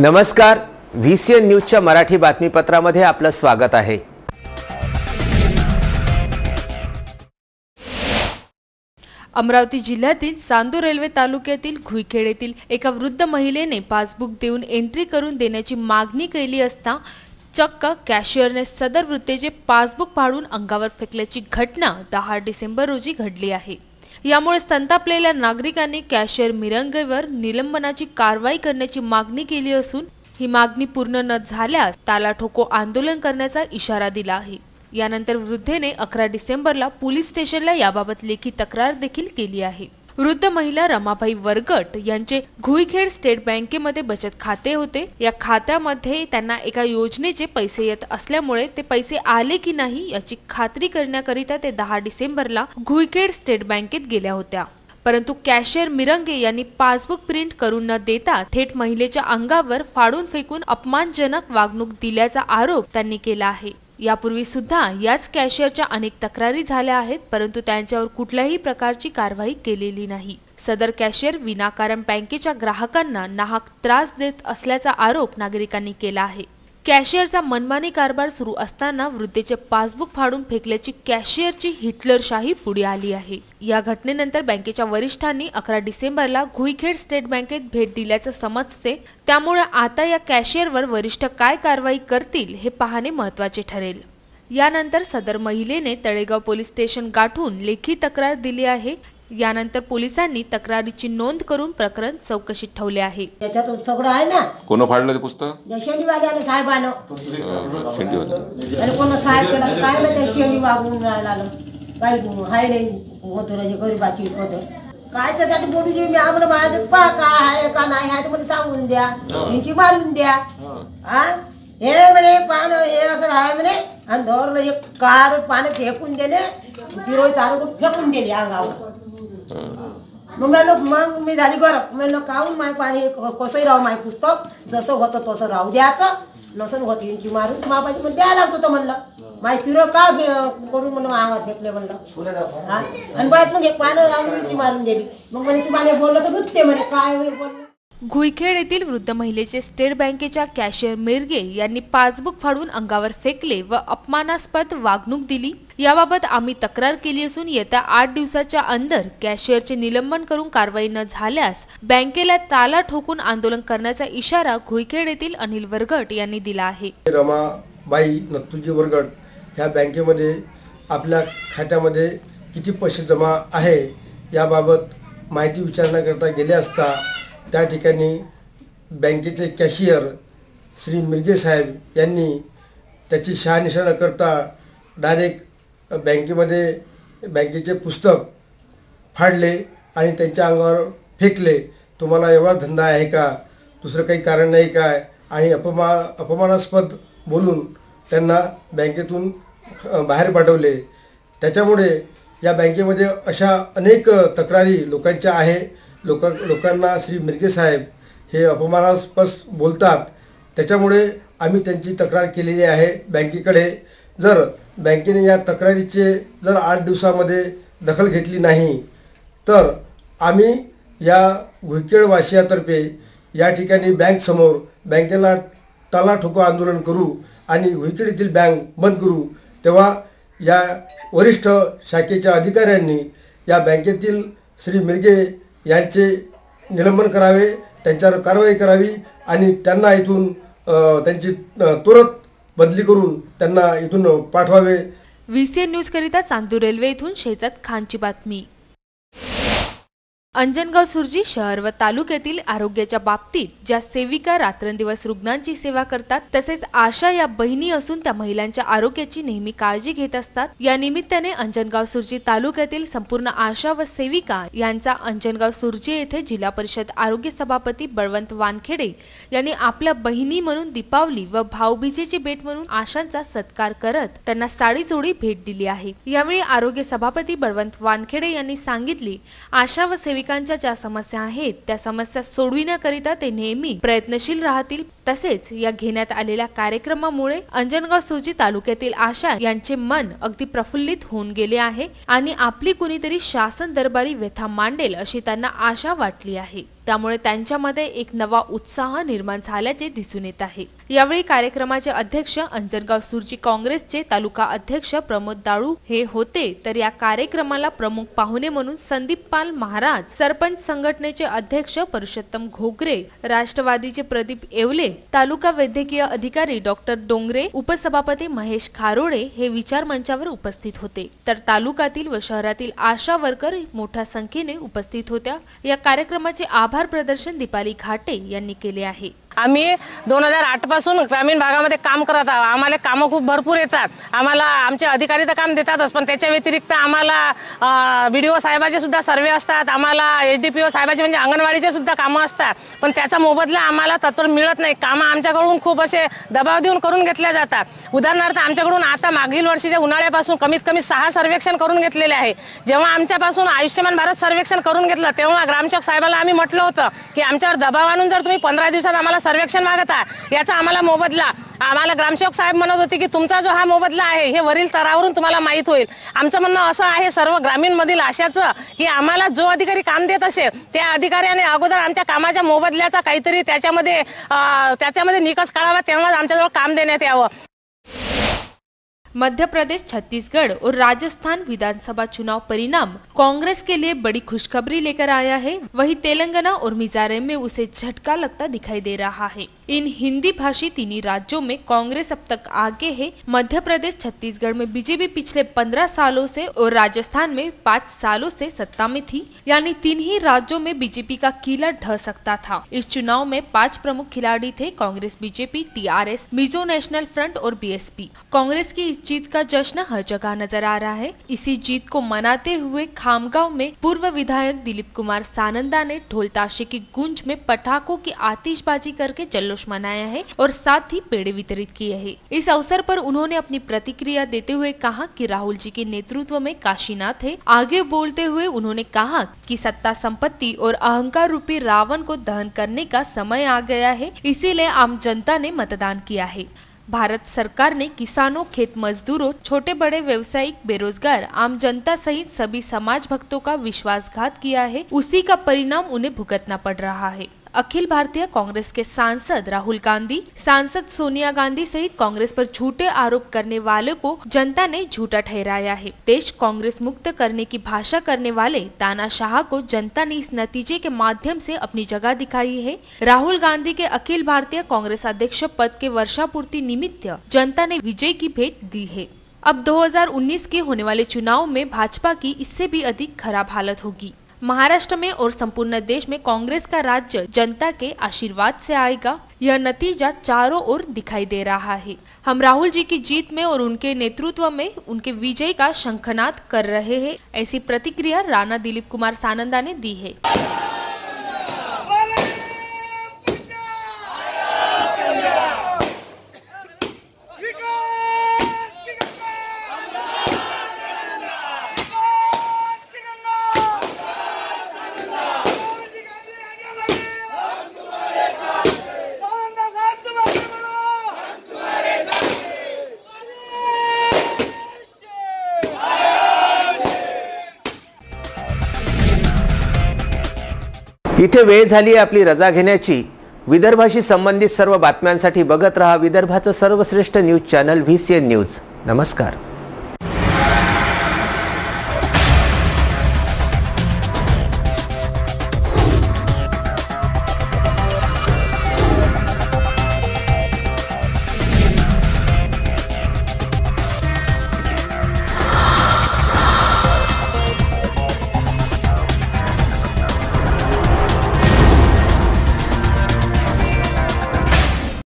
नमस्कार, VCN न्यूजच्या मराठी बातमीपत्रामध्ये आपलं स्वागत आहे। अमरावती जिल्ह्यातील चांदूर रेल्वे तालुक्यातील घुईखेड येथील एका वृद्ध महिलेने पासबुक देऊन एंट्री करून देण्याची मागणी केली असता चक्क कॅशियरने सदर वृद्धेचे पासबुक फाडून अंगावर फेकल्याची घटना 10 डिसेंबर रोजी घडली आहे। यामुळे संतापलेल्या नागरिकांनी कॅशियर मिरंगेवर निलंबनाची कारवाई करण्याची मागणी केली असून ही मागणी पूर्ण न झाल्यास ताला ठोको आंदोलन करण्याचा इशारा दिला आहे। यानंतर वृद्धेने 11 डिसेंबरला पोलीस स्टेशनला याबाबत लेखी तक्रार देखील केली आहे। वृद्ध महिला रमाबाई वरगट यांचे घुईखेड स्टेट बँकेमध्ये बचत खाते होते। या खात्यामध्ये त्यांना एका योजनेचे पैसे येत असल्यामुळे ते पैसे आले की नाही याची खात्री करण्याकरिता ते 10 डिसेंबरला घुईखेड स्टेट बँकेत गेल्या होत्या। परंतु कॅशियर मिरंगे यांनी पासबुक प्रिंट करून न देता थेट महिलेच्या अंगावर फाडून फेकून अपमानजनक वागणूक दिल्याचा आरोप त्यांनी केला आहे। यापूर्वी सुद्धा याच कॅशियरच्या अनेक तक्रारी झाल्या आहेत, परंतु त्यांच्यावर कुठल्याही प्रकारची कारवाई केलेली नाही। सदर कॅशियर विनाकारण बँकेच्या ग्राहकांना नाहक त्रास देत असल्याचा आरोप नागरिकांनी केला आहे। कॅशियरचा मनमानी कारभार सुरू असताना वृद्धेचे पासबुक फाडून फेकल्याची कॅशियरची हिटलरशाही पुढे आली आहे। या घटनेनंतर बँकेच्या वरिष्ठांनी 11 डिसेंबरला घुईखेड स्टेट बँकेत भेट दिल्याचं समजते। त्यामुळे आता या कॅशियरवर वरिष्ठ काय कारवाई करतील हे पाहणे महत्त्वाचे ठरेल। यानंतर सदर महिलेने तळेगाव पोलीस स्टेशन गाठून लेखी तक्रार दिली आहे। यानंतर पोलिसांनी तक्रारीची नोंद करून प्रकरण चौकशीत ठेवले आहे। त्याच्यात सगळं आहे ना। कोण फाडलं ते पुस्तक? शेंडीवाल्याने साहेबानं आणि कोण साहेब केला काय माहिती, शेंडी वागून राहिला काही हाय नाही होतं रे गरीबाची होतं काय त्यासाठी बोलू जे मी आम्हाला माझ्यात पहा काय आहे का नाही आहे मला सांगून द्या, यांची मारून द्या। हा हे म्हणे पानं हे असं आहे म्हणे आणि धरलं एक कार पानं फेकून दिले, तिरोळी तारून फेकून दिली अंगावर। मग मी झाली गरम, म्हणलं काहून माय पाणी कसंही राहू माय पुस्तक जसं होतं तसं राहू द्यायचं, नसन होतं यांची मारून मापाची पण द्यायला लागतो तर म्हणलं माय तिरं का करून म्हणून अंगात फेकले म्हणलं। हा आणि बायत मग एक पानं राहून यांची मारून दिली। मग म्हणे तुम्हाला बोललं तर नृत्य म्हणे काय होईल बोललं। घुईखेड येथील वृद्ध महिलेचे स्टेट बँकेच्या कॅशियर मिरगे यांनी पासबुक फाडून अंगावर फेकले व अपमानास्पद वागणूक दिली। याबाबत आम्ही तक्रार केली असून येत्या 8 दिवसाच्या अंदर कॅशियरचे निलंबन करून कारवाई न झाल्यास बँकेला ताला ठोकून आंदोलन करण्याचा इशारा घुईखेड येथील अनिल वरगट यांनी दिला आहे। रमाबाई नत्तूजी वरगट ह्या बँकेमध्ये आपल्या खात्यामध्ये किती पैसे जमा आहे याबाबत माहिती विचारण्याकरता गेले असता त्या ठिकाणी बँकेचे कॅशियर श्री मिरगे साहेब यांनी त्याची शहानिशा न करता डायरेक्ट बँकेचे पुस्तक फाडले आणि त्यांच्या अंगावर फेकले। तुम्हाला एवढा धंदा आहे का, दुसरं काही कारण नाही काय, आणि अपमानास्पद बोलून त्यांना बँकेतून बाहेर पाठवले। त्याच्यामुळे या बँकेमध्ये अशा अनेक तक्रारी लोकांच्या आहे। लोकांना श्री मिरगे साहेब हे अपमानास्पद बोलतात, त्याच्यामुळे आम्ही त्यांची तक्रार केलेली आहे बँकेकडे। जर बँकेने या तक्रारीचे जर 8 दिवसामध्ये दखल घेतली नाही तर आम्ही या घुईखेडवासियातर्फे या ठिकाणी बँकसमोर बँकेला ताला ठोको आंदोलन करू आणि घुईखेड येथील बँक बंद करू। तेव्हा या वरिष्ठ शाखेच्या अधिकाऱ्यांनी या बँकेतील श्री मिरगे यांचे निलंबन करावे, त्यांच्यावर कारवाई करावी आणि त्यांना इथून त्यांची तुरंत बदली करून त्यांना इथून पाठवावे। VCN न्यूज करिता चांदूर रेल्वे येथून शेजात खानची बातमी। अंजनगाव सुर्जी शहर व तालुक्यातील आरोग्याच्या बाबतीत ज्या सेविका रात्रंदिवस रुग्णांची सेवा करतात तसेच आशा या बहिणी असून त्या महिलांच्या आरोग्याची नेहमी काळजी घेत असतात। या निमित्ताने अंजनगाव सुर्जी तालुक्यातील संपूर्ण आशा व सेविका यांचा अंजनगाव सुर्जी येथे जिल्हा परिषद आरोग्य सभापती बळवंत वानखेडे यांनी आपल्या बहिणी म्हणून दीपावली व भाऊबीजेची भेट म्हणून आशांचा सत्कार करत त्यांना साडी जोडी भेट दिली आहे। यावेळी आरोग्य सभापती बळवंत वानखेडे यांनी सांगितले, आशा व सेविका ज्या समस्या आहेत त्या समस्या सोडविण्याकरिता ते नेहमी प्रयत्नशील राहतील। तसेच या घेण्यात आलेल्या कार्यक्रमामुळे अंजनगाव सुर्जी तालुक्यातील आशा यांचे मन अगदी प्रफुल्लित होऊन गेले आहे आणि आपली कुणीतरी शासन दरबारी व्यथा मांडेल अशी त्यांना आशा वाटली आहे। त्यामुळे त्यांच्यामध्ये एक नवा उत्साह निर्माण झाल्याचे दिसून येत आहे। यावेळी कार्यक्रमाचे अध्यक्ष अंजनगाव सुरजी काँग्रेसचे तालुका अध्यक्ष प्रमोद दाळू हे होते, तर या कार्यक्रमाला प्रमुख पाहुणे म्हणून संदीप पाल महाराज, सरपंच संघटनेचे अध्यक्ष पुरुषोत्तम घोगरे, राष्ट्रवादीचे प्रदीप येवले, तालुका वैद्यकीय अधिकारी डॉक्टर डोंगरे, उपसभापती महेश खारोडे हे विचार मंचावर उपस्थित होते। तर तालुक्यातील व शहरातील आशा वर्कर मोठ्या संख्येने उपस्थित होत्या। या कार्यक्रमाचे आभार प्रदर्शन दीपाली घाटे यांनी केले आहे। आम्ही 2008 पासून ग्रामीण भागामध्ये काम करत आहोत। आम्हाला कामं खूप भरपूर येतात। आम्हाला आमचे अधिकारी तर काम देतातच, पण त्याच्या व्यतिरिक्त आम्हाला व्हिडिओ साहेबाचे सुद्धा सर्वे असतात, आम्हाला एसडीपीओ साहेबाचे म्हणजे अंगणवाडीचे सुद्धा कामं असतात, पण त्याचा मोबदला आम्हाला तत्पर मिळत नाही। कामं आमच्याकडून खूप असे दबाव देऊन करून घेतल्या जातात। उदाहरणार्थ आमच्याकडून आता मागील वर्षीच्या उन्हाळ्यापासून कमीत कमी 6 सर्वेक्षण करून घेतलेले आहे। जेव्हा आमच्यापासून आयुष्यमान भारत सर्वेक्षण करून घेतलं तेव्हा ग्रामसेवक साहेबाला आम्ही म्हटलं होतं की आमच्यावर दबाव आणून जर तुम्ही 15 दिवसात आम्हाला सर्वेक्षण मागता याचा आम्हाला मोबदला, आम्हाला ग्रामसेवक साहेब म्हणत होते की तुमचा जो हा मोबदला आहे हे वरील स्तरावरून तुम्हाला माहित होईल। आमचं म्हणणं असं आहे सर्व ग्रामीण मधील आशाचं की आम्हाला जो अधिकारी काम देत असेल त्या अधिकाऱ्याने अगोदर आमच्या कामाच्या मोबदल्याचा काहीतरी त्याच्यामध्ये निकष काढावा, तेव्हा आमच्याजवळ काम देण्यात यावं। मध्य प्रदेश, छत्तीसगढ़ और राजस्थान विधानसभा चुनाव परिणाम कांग्रेस के लिए बड़ी खुशखबरी लेकर आया है। वहीं तेलंगाना और मिजोरम में उसे झटका लगता दिखाई दे रहा है। इन हिंदी भाषी तीनों राज्यों में कांग्रेस अब तक आगे है। मध्य प्रदेश, छत्तीसगढ़ में बीजेपी पिछले 15 सालों से और राजस्थान में 5 सालों से सत्ता में थी, यानी 3 ही राज्यों में बीजेपी का किला ढह सकता था। इस चुनाव में 5 प्रमुख खिलाड़ी थे, Congress, BJP, TRS, Mizo national front और बीएसपी। कांग्रेस की इस जीत का जश्न हर जगह नजर आ रहा है। इसी जीत को मनाते हुए खामगांव में पूर्व विधायक दिलीप कुमार सानंदा ने ढोल ताशे की गूंज में पटाखों की आतिशबाजी करके जल्लोष मनाया है और साथ ही पेड़े वितरित किए हैं। इस अवसर पर उन्होंने अपनी प्रतिक्रिया देते हुए कहा कि राहुल जी के नेतृत्व में काशीनाथ है। आगे बोलते हुए उन्होंने कहा कि सत्ता, संपत्ति और अहंकार रूपी रावण को दहन करने का समय आ गया है, इसीलिए आम जनता ने मतदान किया है। भारत सरकार ने किसानों, खेत मजदूरों, छोटे बड़े व्यवसायिक, बेरोजगार, आम जनता सहित सभी समाज भक्तों का विश्वासघात किया है, उसी का परिणाम उन्हें भुगतना पड़ रहा है। अखिल भारतीय कांग्रेस के सांसद राहुल गांधी, सांसद सोनिया गांधी सहित कांग्रेस पर झूठे आरोप करने वालों को जनता ने झूठा ठहराया है। देश कांग्रेस मुक्त करने की भाषा करने वाले तानाशाह को जनता ने इस नतीजे के माध्यम से अपनी जगह दिखाई है। राहुल गांधी के अखिल भारतीय कांग्रेस अध्यक्ष पद के वर्षापूर्ति निमित्त जनता ने विजय की भेंट दी है। अब 2019 के होने वाले चुनाव में भाजपा की इससे भी अधिक खराब हालत होगी। महाराष्ट्र में और संपूर्ण देश में कांग्रेस का राज्य जनता के आशीर्वाद से आएगा, यह नतीजा चारों ओर दिखाई दे रहा है। हम राहुल जी की जीत में और उनके नेतृत्व में उनके विजय का शंखनाद कर रहे हैं, ऐसी प्रतिक्रिया राणा दिलीप कुमार सानंदा ने दी है। इथे वेळ झाली आपली रजा घेण्याची। विदर्भाशी संबंधित सर्व बातम्यांसाठी बघत रहा विदर्भाचं सर्वश्रेष्ठ न्यूज चॅनल VCN न्यूज। नमस्कार।